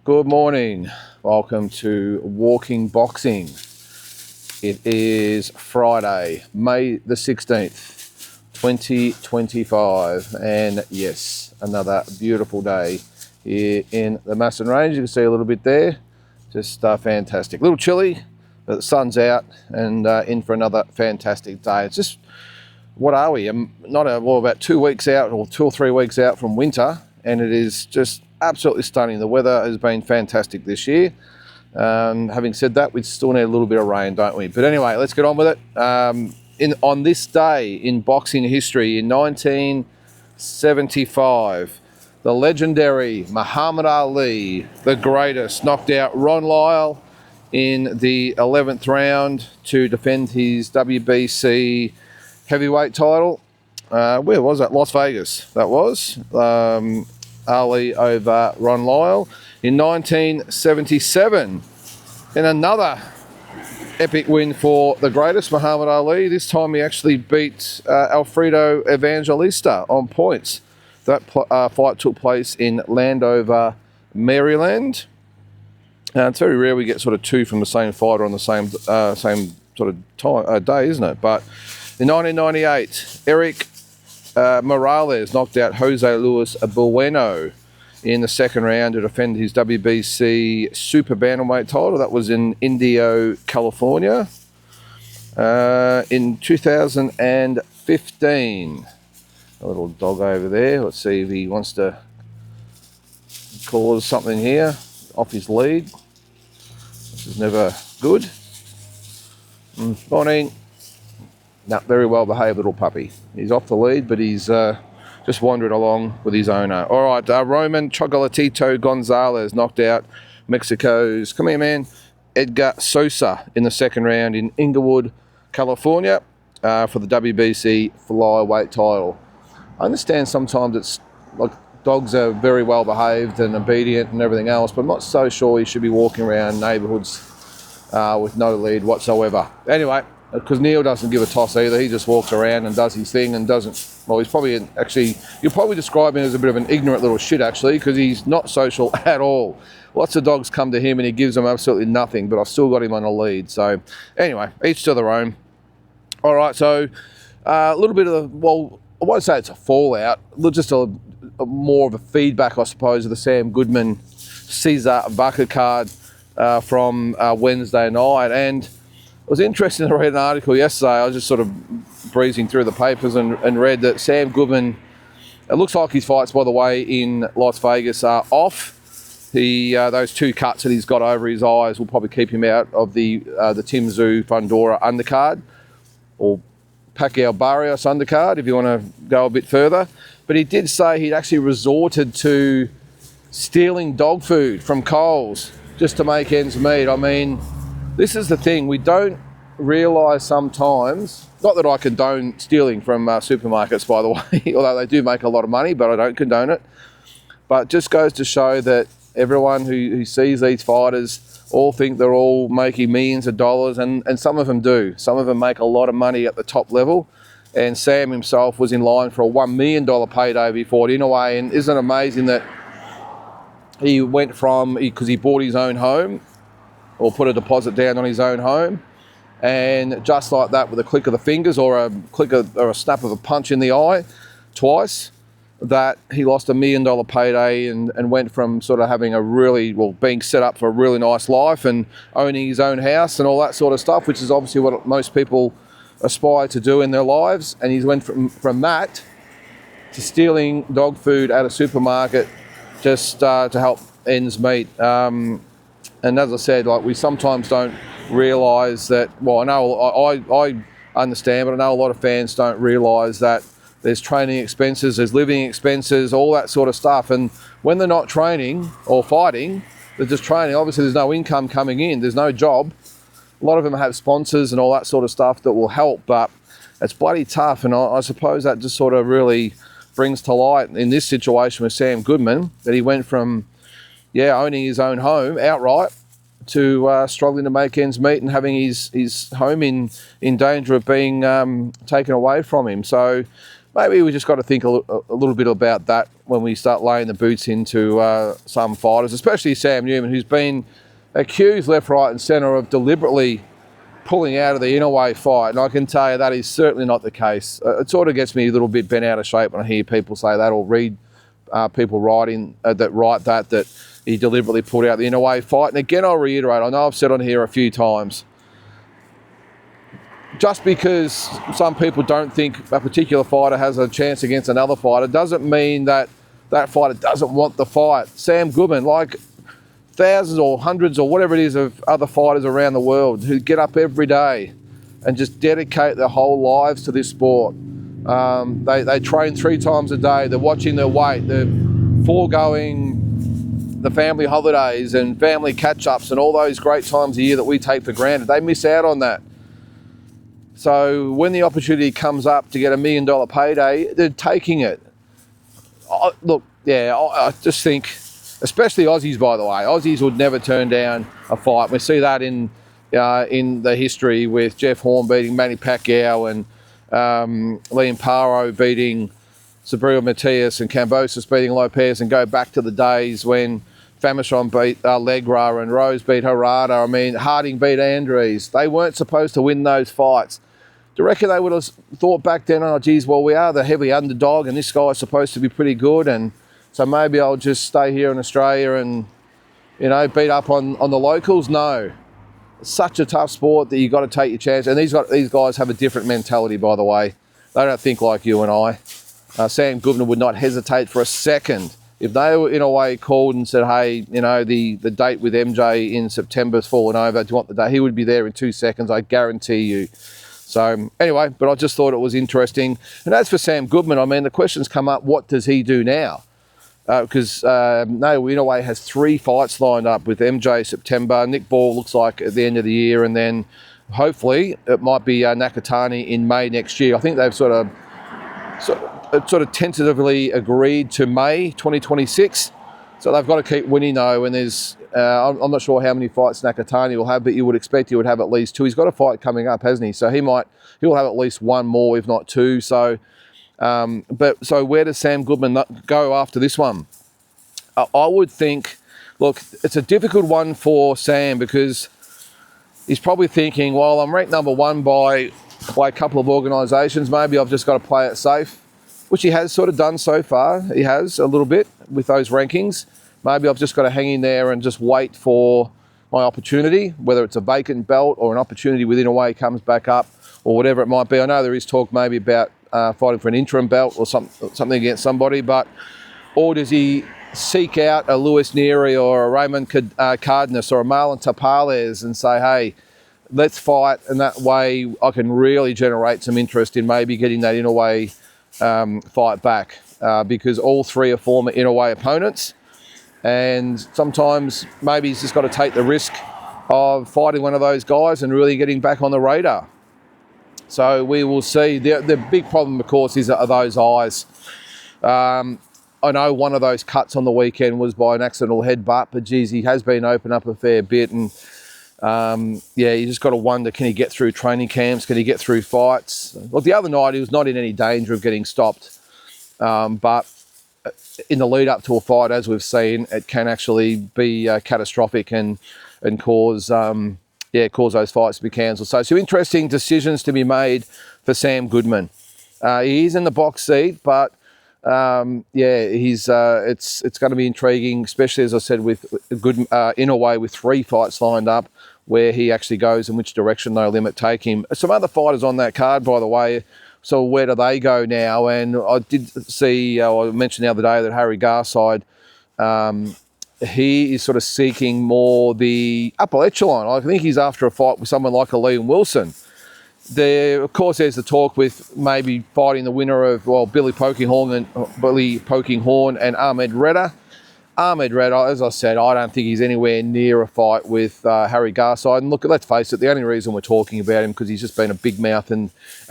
Good morning. Welcome to Walking Boxing. It is Friday, May the 16th, 2025. And yes, another beautiful day here in the Masson Range. You can see a little bit there. Just fantastic. A little chilly, but the sun's out and in for another fantastic day. It's just, what are we? About 2 weeks out or 2 or 3 weeks out from winter, and it is just absolutely stunning. The weather has been fantastic this year. Having said that, we still need a little bit of rain, don't we? But anyway, let's get on with it. On this day in boxing history, in 1975, the legendary Muhammad Ali, the greatest, knocked out Ron Lyle in the 11th round to defend his WBC heavyweight title. Where was that? Las Vegas. That was Ali over Ron Lyle. In 1977, in another epic win for the greatest, Muhammad Ali. This time he actually beat Alfredo Evangelista on points. That fight took place in Landover, Maryland. It's very rare we get sort of two from the same fighter on the same sort of day, isn't it? But in 1998, Eric Morales knocked out Jose Luis Bueno in the second round to defend his WBC Super Bantamweight title. That was in Indio, California. In 2015, a little dog over there. Let's see if he wants to cause something here off his lead. This is never good. Morning. No, very well behaved little puppy. He's off the lead, but he's just wandering along with his owner. All right, Roman Chocolatito Gonzalez knocked out Mexico's, come here man, Edgar Sosa in the second round in Inglewood, California for the WBC flyweight title. I understand sometimes it's like dogs are very well behaved and obedient and everything else, but I'm not so sure you should be walking around neighbourhoods with no lead whatsoever. Anyway, because Neil doesn't give a toss either. He just walks around and does his thing and doesn't, well, he's probably you'll probably describe him as a bit of an ignorant little shit actually, because he's not social at all. Lots of dogs come to him and he gives them absolutely nothing, but I've still got him on a lead. So anyway, each to their own. All right, so a little bit of I won't say it's a fallout, just a more of a feedback, I suppose, of the Sam Goodman Caesar Bucker card from Wednesday night. And it was interesting to read an article yesterday. I was just sort of breezing through the papers and read that Sam Goodman, it looks like his fights, by the way, in Las Vegas are off. Those two cuts that he's got over his eyes will probably keep him out of the Tim Tszyu Fundora undercard, or Pacquiao Barrios undercard, if you want to go a bit further. But he did say he'd actually resorted to stealing dog food from Coles just to make ends meet. I mean, this is the thing, we don't realise sometimes, not that I condone stealing from supermarkets, by the way, although they do make a lot of money, but I don't condone it. But it just goes to show that everyone who sees these fighters all think they're all making millions of dollars, and some of them do. Some of them make a lot of money at the top level. And Sam himself was in line for a $1 million payday before it in a way. And isn't it amazing that he went from, because he bought his own home, or put a deposit down on his own home, and just like that, with a click of the fingers or a snap of a punch in the eye twice, that he lost $1 million payday and went from sort of having being set up for a really nice life and owning his own house and all that sort of stuff, which is obviously what most people aspire to do in their lives. And he went from that to stealing dog food at a supermarket just to help ends meet. And as I said, like, we sometimes don't realise that, well, I know I understand, but I know a lot of fans don't realise that there's training expenses, there's living expenses, all that sort of stuff. And when they're not training or fighting, they're just training. Obviously, there's no income coming in, there's no job. A lot of them have sponsors and all that sort of stuff that will help, but it's bloody tough. And I suppose that just sort of really brings to light in this situation with Sam Goodman, that he went from owning his own home outright to struggling to make ends meet and having his home in danger of being taken away from him. So maybe we just got to think a little bit about that when we start laying the boots into some fighters, especially Sam Newman, who's been accused left, right and centre of deliberately pulling out of the Inoue fight. And I can tell you that is certainly not the case. It sort of gets me a little bit bent out of shape when I hear people say that, or read people writing that he deliberately pulled out the Inoue fight. And again, I'll reiterate, I know I've said on here a few times, just because some people don't think a particular fighter has a chance against another fighter doesn't mean that that fighter doesn't want the fight. Sam Goodman, like thousands or hundreds or whatever it is of other fighters around the world who get up every day and just dedicate their whole lives to this sport. They train 3 times a day. They're watching their weight. They're foregoing the family holidays and family catch-ups and all those great times a year that we take for granted. They miss out on that. So when the opportunity comes up to get $1 million payday, they're taking it. I just think, especially Aussies, by the way, Aussies would never turn down a fight. We see that in the history with Jeff Horn beating Manny Pacquiao and Liam Paro beating Subriel Matias and Kambosos beating Lopez, and go back to the days when Famechon beat Legra and Rose beat Harada. I mean, Harding beat Andries. They weren't supposed to win those fights. Do you reckon they would have thought back then, oh, geez, well, we are the heavy underdog and this guy's supposed to be pretty good, and so maybe I'll just stay here in Australia and, beat up on the locals? No. It's such a tough sport that you've got to take your chance. And these guys have a different mentality, by the way. They don't think like you and I. Sam Goodman would not hesitate for a second. If they were, in a way, called and said, hey, the date with MJ in September's fallen over, do you want the date? He would be there in 2 seconds, I guarantee you. So anyway, but I just thought it was interesting. And as for Sam Goodman, I mean, the questions come up, what does he do now? Because Inoue has 3 fights lined up with MJ September. Nick Ball looks like at the end of the year, and then hopefully it might be Nakatani in May next year. I think they've sort of tentatively agreed to May 2026. So they've got to keep winning though, and there's I'm not sure how many fights Nakatani will have, but you would expect he would have at least 2. He's got a fight coming up, hasn't he? So he'll have at least 1 more, if not 2. So. So where does Sam Goodman go after this one? I would think, look, it's a difficult one for Sam because he's probably thinking, well, I'm ranked number 1 by a couple of organisations. Maybe I've just got to play it safe, which he has sort of done so far. He has a little bit with those rankings. Maybe I've just got to hang in there and just wait for my opportunity, whether it's a vacant belt or an opportunity within a way comes back up or whatever it might be. I know there is talk maybe about fighting for an interim belt or something against somebody, or does he seek out a Luis Nery or a Raymond Cardenas or a Marlon Tapales and say, hey, let's fight, and that way I can really generate some interest in maybe getting that Inoue fight back, because all 3 are former Inoue opponents, and sometimes maybe he's just got to take the risk of fighting one of those guys and really getting back on the radar. So we will see. The big problem, of course, are those eyes. I know one of those cuts on the weekend was by an accidental headbutt, but geez, he has been open up a fair bit. And you just got to wonder, can he get through training camps? Can he get through fights? Look, the other night he was not in any danger of getting stopped. But in the lead up to a fight, as we've seen, it can actually be catastrophic and cause those fights to be cancelled. So some interesting decisions to be made for Sam Goodman. He is in the box seat, but it's going to be intriguing, especially as I said with Inoue with 3 fights lined up, where he actually goes and which direction No Limit take him. Some other fighters on that card, by the way. So where do they go now? And I did see, I mentioned the other day that Harry Garside, he is sort of seeking more the upper echelon. I think he's after a fight with someone like a Liam Wilson. Of course, there's the talk with maybe fighting the winner of Billy Poking Horn and Ahmed Reda. Ahmed Reda, as I said, I don't think he's anywhere near a fight with Harry Garside. And look, let's face it, the only reason we're talking about him because he's just been a big mouth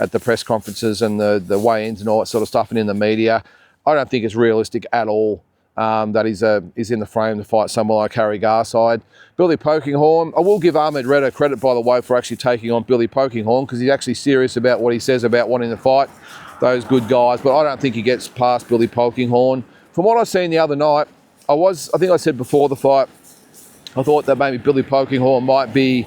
at the press conferences and the weigh-ins and all that sort of stuff and in the media. I don't think it's realistic at all that is in the frame to fight someone like Harry Garside. Billy Polkinghorne, I will give Ahmed Redder credit, by the way, for actually taking on Billy Polkinghorne, because he's actually serious about what he says about wanting to fight those good guys, but I don't think he gets past Billy Polkinghorne. From what I seen the other night, I think I said before the fight, I thought that maybe Billy Polkinghorne might be,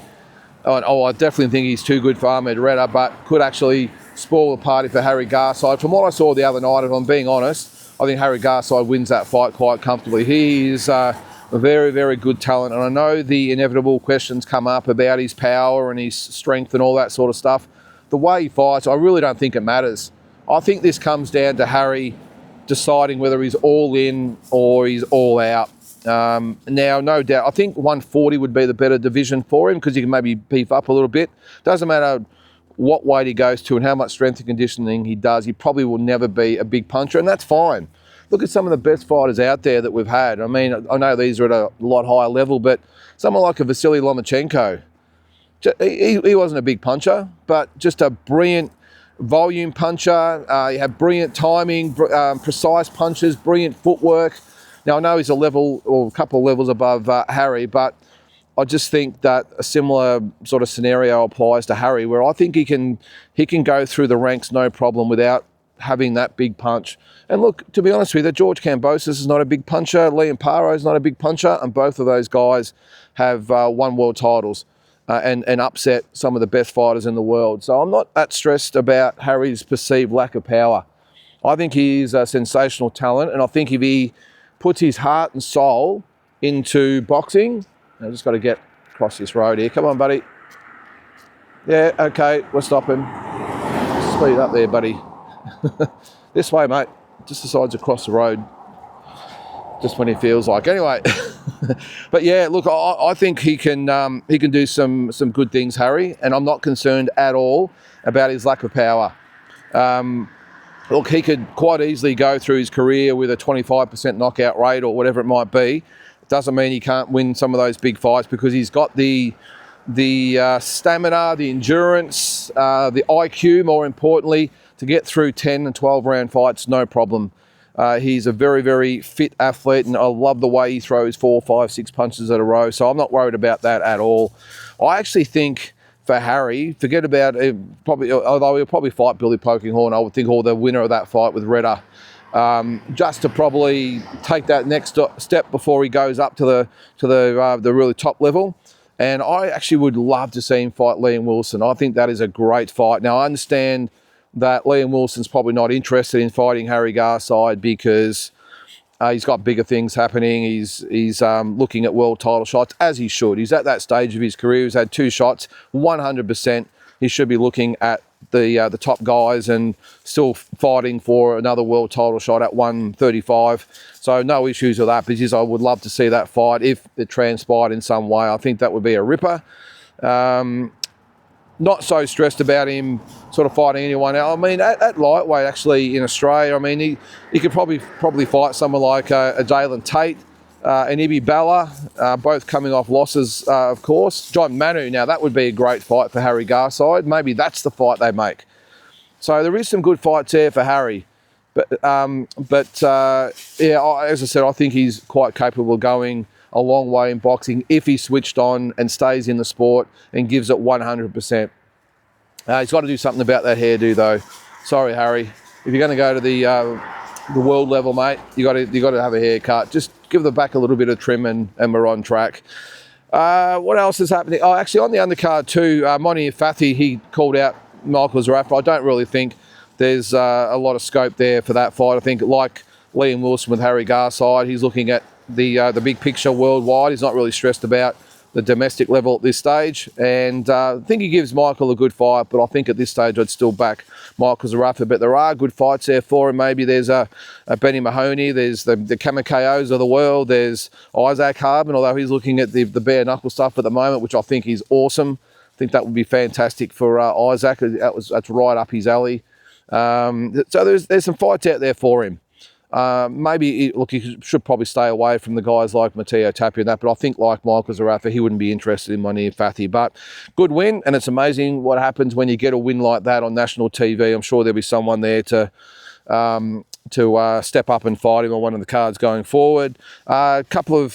I definitely think he's too good for Ahmed Redder, but could actually spoil the party for Harry Garside. From what I saw the other night, if I'm being honest, I think Harry Garside wins that fight quite comfortably. He is a very, very good talent, and I know the inevitable questions come up about his power and his strength and all that sort of stuff. The way he fights, I really don't think it matters. I think this comes down to Harry deciding whether he's all in or he's all out. Now, no doubt, I think 140 would be the better division for him, because he can maybe beef up a little bit. Doesn't matter what weight he goes to and how much strength and conditioning he does, he probably will never be a big puncher, and that's fine. Look at some of the best fighters out there that we've had. I mean, I know these are at a lot higher level, but someone like a Vasily Lomachenko, he wasn't a big puncher, but just a brilliant volume puncher. He had brilliant timing, precise punches, brilliant footwork. Now, I know he's a level or a couple of levels above Harry, but I just think that a similar sort of scenario applies to Harry, where I think he can go through the ranks no problem without having that big punch. And look, to be honest with you, George Kambosos is not a big puncher, Liam Paro is not a big puncher, and both of those guys have won world titles and upset some of the best fighters in the world. So I'm not that stressed about Harry's perceived lack of power. I think he's a sensational talent, and I think if he puts his heart and soul into boxing, I've just got to get across this road here. Come on, buddy. Yeah, okay, we'll stop him. Speed up there, buddy. This way, mate. Just decides to cross the road just when he feels like. Anyway, but yeah, look, I think he can do some good things, Harry, and I'm not concerned at all about his lack of power. Look, he could quite easily go through his career with a 25% knockout rate or whatever it might be. It doesn't mean he can't win some of those big fights, because he's got the stamina, the endurance, the IQ, more importantly, to get through 10 and 12 round fights, no problem. He's a very, very fit athlete, and I love the way he throws 4, 5, 6 punches at a row, so I'm not worried about that at all. I actually think for Harry, forget about it, although he'll probably fight Billy Polkinghorne, I would think, or the winner of that fight with Redder, just to probably take that next step before he goes up to the really top level. And I actually would love to see him fight Liam Wilson. I think that is a great fight. Now, I understand that Liam Wilson's probably not interested in fighting Harry Garside because he's got bigger things happening. He's looking at world title shots, as he should. He's at that stage of his career. He's had 2 shots, 100%. He should be looking at the top guys and still fighting for another world title shot at 135. So no issues with that, because I would love to see that fight if it transpired in some way. I think that would be a ripper. Not so stressed about him sort of fighting anyone else. I mean, at lightweight, actually, in Australia, I mean, he could probably fight someone like a Jalen Tate, and Ibi Bella, both coming off losses, of course. John Manu, now that would be a great fight for Harry Garside. Maybe that's the fight they make. So there is some good fights there for Harry. But yeah, as I said, I think he's quite capable of going a long way in boxing if he's switched on and stays in the sport and gives it 100%. He's got to do something about that hairdo, though. Sorry, Harry. If you're going to go to the world level, mate, you got to have a haircut. Just give the back a little bit of trim, and we're on track. What else is happening? Oh, actually, on the undercard too, Monty Fathi, he called out Michael Zerafa. I don't really think there's a lot of scope there for that fight. I think, like Liam Wilson with Harry Garside, he's looking at the big picture worldwide. He's not really stressed about the domestic level at this stage, and I think he gives Michael a good fight, but I think at this stage I'd still back Michael Zerafa. But there are good fights there for him. Maybe there's a Benny Mahoney, there's the Kamikayos of the world, there's Isaac Harbin, although he's looking at the bare knuckle stuff at the moment, which I think is awesome. I think that would be fantastic for Isaac. That's right up his alley. So there's some fights out there for him. Maybe, look, he should probably stay away from the guys like Matteo Tapia and that, but I think like Michael Zerafa, he wouldn't be interested in Monty Fathi. But good win, and it's amazing what happens when you get a win like that on national TV. I'm sure there'll be someone there to step up and fight him on one of the cards going forward. A couple of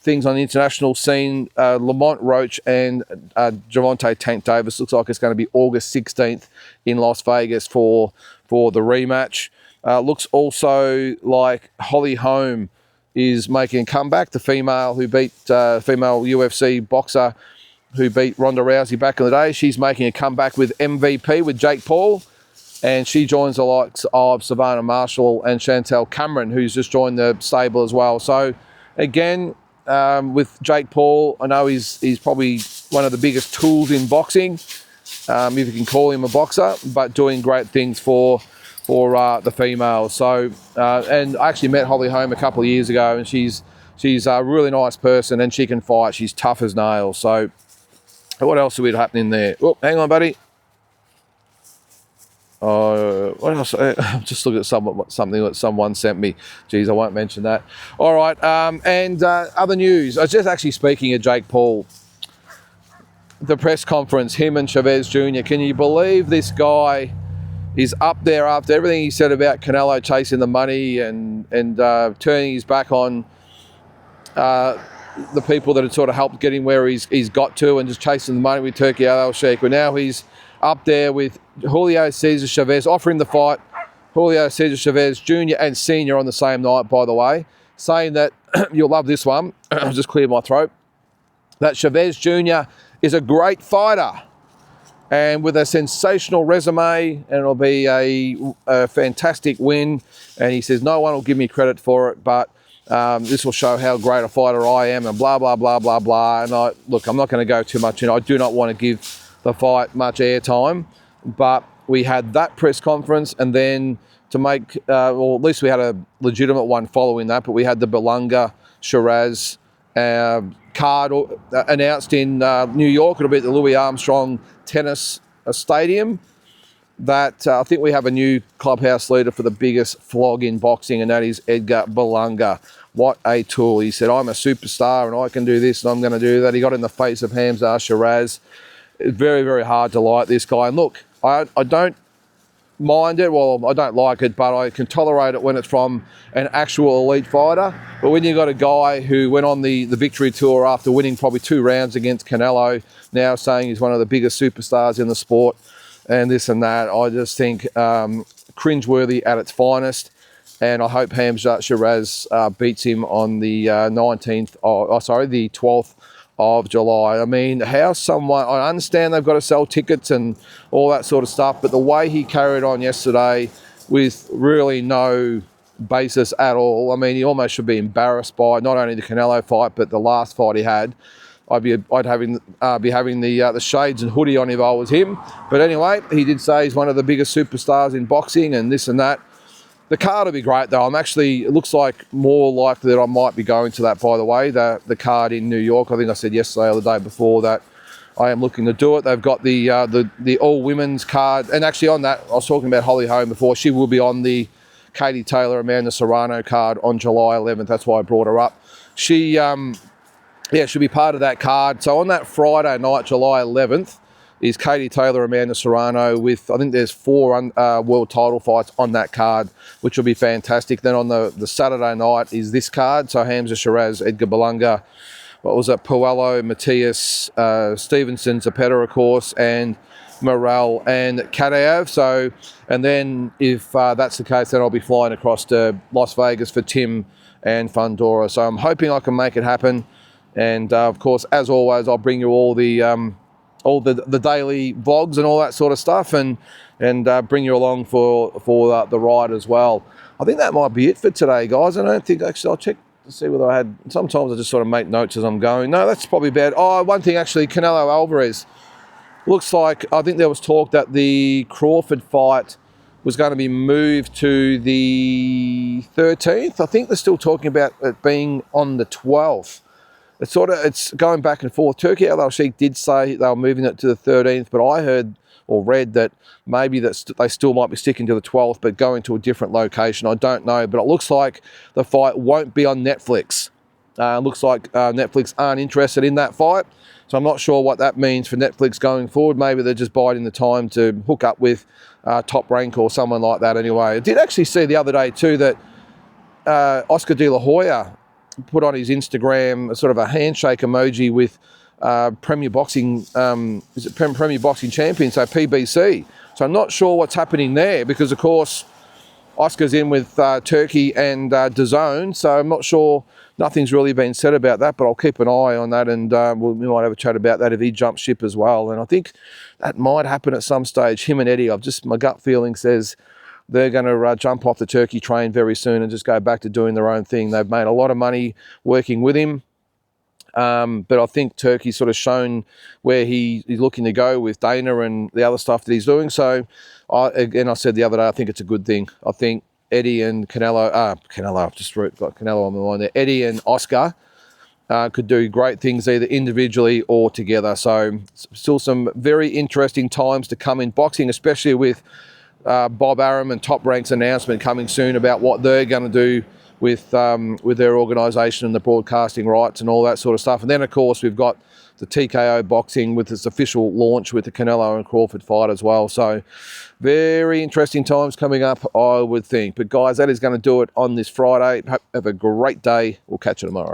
things on the international scene. Lamont Roach and Gervonta Tank Davis. Looks like it's going to be August 16th in Las Vegas for the rematch. Looks also like Holly Holm is making a comeback. The female who beat female UFC boxer who beat Ronda Rousey back in the day. She's making a comeback with MVP, with Jake Paul. And she joins the likes of Savannah Marshall and Chantel Cameron, who's just joined the stable as well. So, again, with Jake Paul, I know he's probably one of the biggest tools in boxing, if you can call him a boxer, but doing great things for the females. So, and I actually met Holly Holm a couple of years ago, and she's a really nice person, and she can fight. She's tough as nails. So, what else is happening there? Oh, hang on, buddy. What else? I'm just looking at something that someone sent me. Geez, I won't mention that. All right, and other news. I was just actually speaking of Jake Paul. The press conference, him and Chavez Jr. Can you believe this guy is up there after everything he said about Canelo chasing the money and turning his back on the people that had sort of helped get him where he's got to, and just chasing the money with Turki Al-Sheikh. But now he's up there with Julio Cesar Chavez, offering the fight. Julio Cesar Chavez Jr. and Sr. on the same night, by the way, saying that, you'll love this one, I'll just clear my throat, that Chavez Jr. is a great fighter and with a sensational resume, and it'll be a fantastic win. And he says, no one will give me credit for it, but this will show how great a fighter I am, and blah, blah, blah, blah, blah. And I'm not going to go too much in. I do not want to give the fight much airtime, but we had that press conference, and then to make, or at least we had a legitimate one following that, but we had the Berlanga Shiraz card announced in New York. It'll be at the Louis Armstrong Tennis Stadium. That I think we have a new clubhouse leader for the biggest flog in boxing, and that is Edgar Berlanga. What a tool. He said, I'm a superstar and I can do this and I'm going to do that. He got in the face of Hamza Shiraz. It's very, very hard to like this guy. And look, I don't mind it. Well, I don't like it, but I can tolerate it when it's from an actual elite fighter. But when you've got a guy who went on the victory tour after winning probably 2 rounds against Canelo, now saying he's one of the biggest superstars in the sport and this and that, I just think cringeworthy at its finest. And I hope Hamza Shiraz beats him on the 12th of July. I mean, how someone, I understand they've got to sell tickets and all that sort of stuff, but the way he carried on yesterday with really no basis at all, I mean, he almost should be embarrassed by not only the Canelo fight, but the last fight he had. I'd be having the shades and hoodie on if I was him. But anyway, he did say he's one of the biggest superstars in boxing and this and that. The card will be great, though. It looks like more likely that I might be going to that, by the way, the card in New York. I think I said yesterday or the day before that I am looking to do it. They've got the all-women's card. And actually on that, I was talking about Holly Holm before. She will be on the Katie Taylor, Amanda Serrano card on July 11th. That's why I brought her up. She'll be part of that card. So on that Friday night, July 11th, is Katie Taylor, Amanda Serrano with, I think there's 4 world title fights on that card, which will be fantastic. Then on the Saturday night is this card. So Hamza Shiraz, Edgar Berlanga, Puello, Matthias, Stevenson, Zapata, of course, and Morel and Kadaev. So, and then if that's the case, then I'll be flying across to Las Vegas for Tim and Fundora. So I'm hoping I can make it happen. And of course, as always, I'll bring you all the daily vlogs and all that sort of stuff, and bring you along for the ride as well. I think that might be it for today, guys. I don't think, actually, I'll check to see whether I had, sometimes I just sort of make notes as I'm going. No, that's probably bad. Oh, one thing actually, Canelo Alvarez. Looks like, I think there was talk that the Crawford fight was going to be moved to the 13th. I think they're still talking about it being on the 12th. It's going back and forth. Turki Al-Sheikh did say they were moving it to the 13th, but I heard or read that maybe they still might be sticking to the 12th, but going to a different location. I don't know, but it looks like the fight won't be on Netflix. Looks like Netflix aren't interested in that fight. So I'm not sure what that means for Netflix going forward. Maybe they're just biding the time to hook up with Top Rank or someone like that anyway. I did actually see the other day too that Oscar De La Hoya put on his Instagram sort of a handshake emoji with Premier Boxing, Premier Boxing Champion, so PBC. So I'm not sure what's happening there because, of course, Oscar's in with Turkey and DAZN, so I'm not sure. Nothing's really been said about that, but I'll keep an eye on that, and we might have a chat about that if he jumps ship as well. And I think that might happen at some stage. Him and Eddie, my gut feeling says they're going to jump off the Turkey train very soon and just go back to doing their own thing. They've made a lot of money working with him. But I think Turkey's sort of shown where he's looking to go with Dana and the other stuff that he's doing. So, I said the other day, I think it's a good thing. I think Eddie and I've just got Canelo on my mind there. Eddie and Oscar could do great things either individually or together. So, still some very interesting times to come in boxing, especially with Bob Arum and Top Rank's announcement coming soon about what they're going to do with their organisation and the broadcasting rights and all that sort of stuff. And then, of course, we've got the TKO boxing with its official launch with the Canelo and Crawford fight as well. So very interesting times coming up, I would think. But, guys, that is going to do it on this Friday. Have a great day. We'll catch you tomorrow.